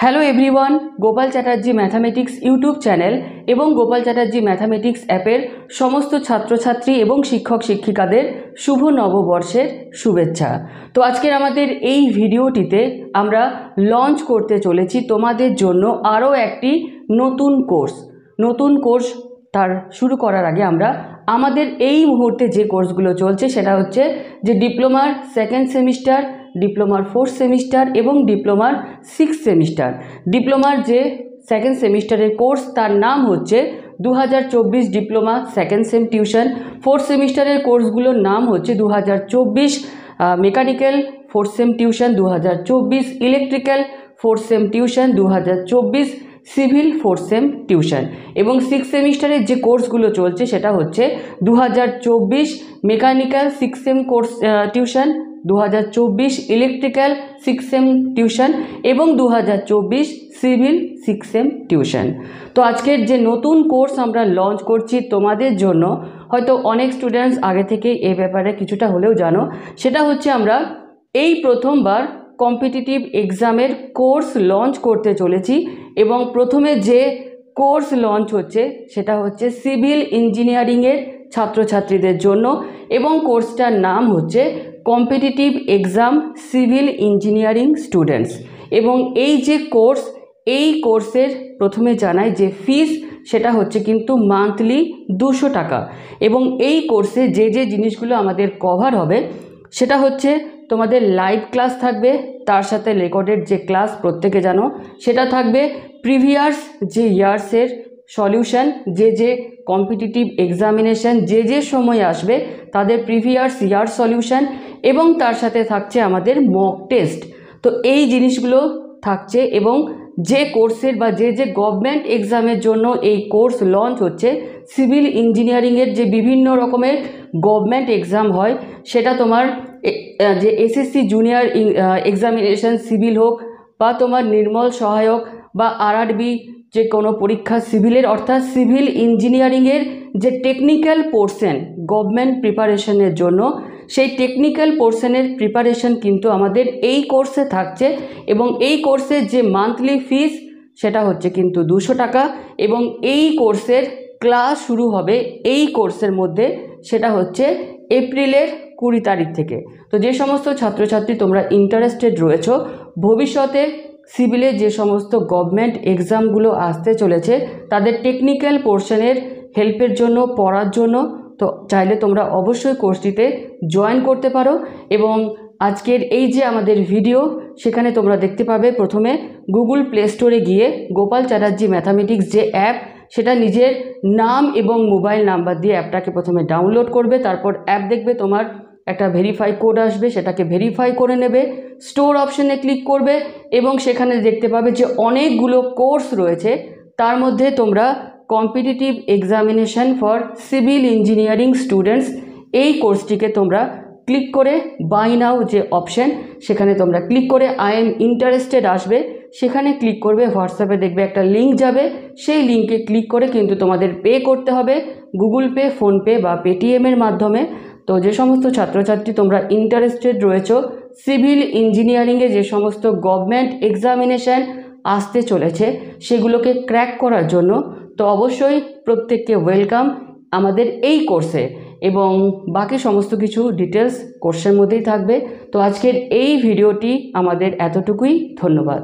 Hello everyone, Gopal Chatterjee mathematics YouTube channel এবং Gopal Chatterjee mathematics অ্যাপের সমস্ত ছাত্রছাত্রী এবং শিক্ষক শিক্ষিকাদের শুভ নববর্ষের শুভেচ্ছা। তো আজকের আমাদের এই ভিডিওটিতে আমরা লঞ্চ করতে চলেছি তোমাদের জন্য আরও একটি নতুন কোর্স। তার শুরু করার আগে আমরা আমাদের এই মুহূর্তে যে কোর্সগুলো চলছে সেটা হচ্ছে যে ডিপ্লোমার সেকেন্ড সেমিস্টার, ডিপ্লোমার ফোর্থ সেমিস্টার এবং ডিপ্লোমার সিক্স সেমিস্টার। ডিপ্লোমার যে সেকেন্ড সেমিস্টারের কোর্স তার নাম হচ্ছে 2024 diploma second same tuition. Fourth সেমিস্টারের কোর্সগুলোর নাম হচ্ছে 2024 mechanical fourth sem tuition, 2024 electrical fourth sem tuition, 2024 civil fourth sem tuition. এবং সিক্স সেমিস্টারের যে কোর্সগুলো চলছে সেটা হচ্ছে 2024 mechanical six same course tuition, 2024 electrical six same tuition এবং 2024 সিভিল সিক্স সেম টিউশন। তো আজকের যে নতুন কোর্স আমরা লঞ্চ করছি তোমাদের জন্য, হয়তো অনেক স্টুডেন্টস আগে থেকে এ ব্যাপারে কিছুটা হলেও জানো, সেটা হচ্ছে আমরা এই প্রথমবার কম্পিটিটিভ এক্সামের কোর্স লঞ্চ করতে চলেছি। এবং প্রথমে যে কোর্স লঞ্চ হচ্ছে সেটা হচ্ছে সিভিল ইঞ্জিনিয়ারিংয়ের ছাত্রছাত্রীদের জন্য এবং কোর্সটার নাম হচ্ছে competitive exam civil engineering students. এবং এই যে কোর্স, এই কোর্সের প্রথমে জানাই যে ফিস সেটা হচ্ছে কিন্তু মান্থলি 200 টাকা। এবং এই কোর্সে যে যে জিনিসগুলো আমাদের কভার হবে সেটা হচ্ছে তোমাদের লাইভ ক্লাস থাকবে, তার সাথে রেকর্ডেড যে ক্লাস প্রত্যেকে জানো সেটা থাকবে, প্রিভিয়াস যে ইয়ার্সের সলিউশন, যে কম্পিটিটিভ এক্সামিনেশন যে সময় আসবে তাদের প্রিভিয়াস ইয়ার সলিউশন, এবং তার সাথে থাকছে আমাদের মক টেস্ট। তো এই জিনিসগুলো থাকছে। এবং যে কোর্সের বা যে গভর্নমেন্ট এক্সামের জন্য এই কোর্স লঞ্চ হচ্ছে, সিভিল ইঞ্জিনিয়ারিংয়ের যে বিভিন্ন রকমের গভর্নমেন্ট এক্সাম হয়, সেটা তোমার যে এসএসসি জুনিয়র এক্সামিনেশন সিভিল হোক বা তোমার নির্মল সহায়ক বা আরআরবি যে কোনো পরীক্ষা সিভিলের, অর্থাৎ সিভিল ইঞ্জিনিয়ারিংয়ের যে টেকনিক্যাল পোর্শন গভর্নমেন্ট প্রিপারেশনের জন্য, সেই টেকনিক্যাল পোর্শনের প্রিপারেশন কিন্তু আমাদের এই কোর্সে থাকছে। এবং এই কোর্সের যে মান্থলি ফিস সেটা হচ্ছে কিন্তু 200 টাকা। এবং এই কোর্সের ক্লাস শুরু হবে এই কোর্সের মধ্যে, সেটা হচ্ছে এপ্রিলের 20 তারিখ থেকে। তো যে সমস্ত ছাত্রছাত্রী তোমরা ইন্টারেস্টেড রয়েছো ভবিষ্যতে সিভিলে যে সমস্ত গভর্নমেন্ট এক্সামগুলো আসতে চলেছে তাদের টেকনিক্যাল পোর্শনের হেল্পের জন্য, পড়ার জন্য, তো চাইলে তোমরা অবশ্যই কোর্সটিতে জয়েন করতে পারো। এবং আজকের এই যে আমাদের ভিডিও, সেখানে তোমরা দেখতে পাবে প্রথমে গুগল প্লে স্টোরে গিয়ে গোপাল চ্যাটার্জি ম্যাথামেটিক্স যে অ্যাপ, সেটা নিজের নাম এবং মোবাইল নাম্বার দিয়ে অ্যাপটাকে প্রথমে ডাউনলোড করবে। তারপর অ্যাপ দেখবে তোমার একটা ভেরিফাই কোড আসবে, সেটাকে ভেরিফাই করে নেবে, স্টোর অপশনে ক্লিক করবে এবং সেখানে দেখতে পাবে যে অনেকগুলো কোর্স রয়েছে। তার মধ্যে তোমরা competitive examination for civil engineering students এই কোর্সটিকে তোমরা ক্লিক করে বাই নাও যে অপশন, সেখানে তোমরা ক্লিক করে আই এম ইন্টারেস্টেড আসবে, সেখানে ক্লিক করবে। হোয়াটসঅ্যাপে দেখবে একটা লিঙ্ক যাবে, সেই লিঙ্কে ক্লিক করে কিন্তু তোমাদের পে করতে হবে গুগল পে, ফোনপে বা পেটিএমের মাধ্যমে। তো যে সমস্ত ছাত্রছাত্রী তোমরা ইন্টারেস্টেড রয়েছো সিভিল ইঞ্জিনিয়ারিংয়ে যে সমস্ত গভর্নমেন্ট এক্সামিনেশান আসতে চলেছে সেগুলোকে ক্র্যাক করার জন্য, তো অবশ্যই প্রত্যেককে ওয়েলকাম আমাদের এই কোর্সে। এবং বাকি সমস্ত কিছু ডিটেলস কোর্সের মধ্যেই থাকবে। তো আজকের এই ভিডিওটি আমাদের এতটুকুই। ধন্যবাদ।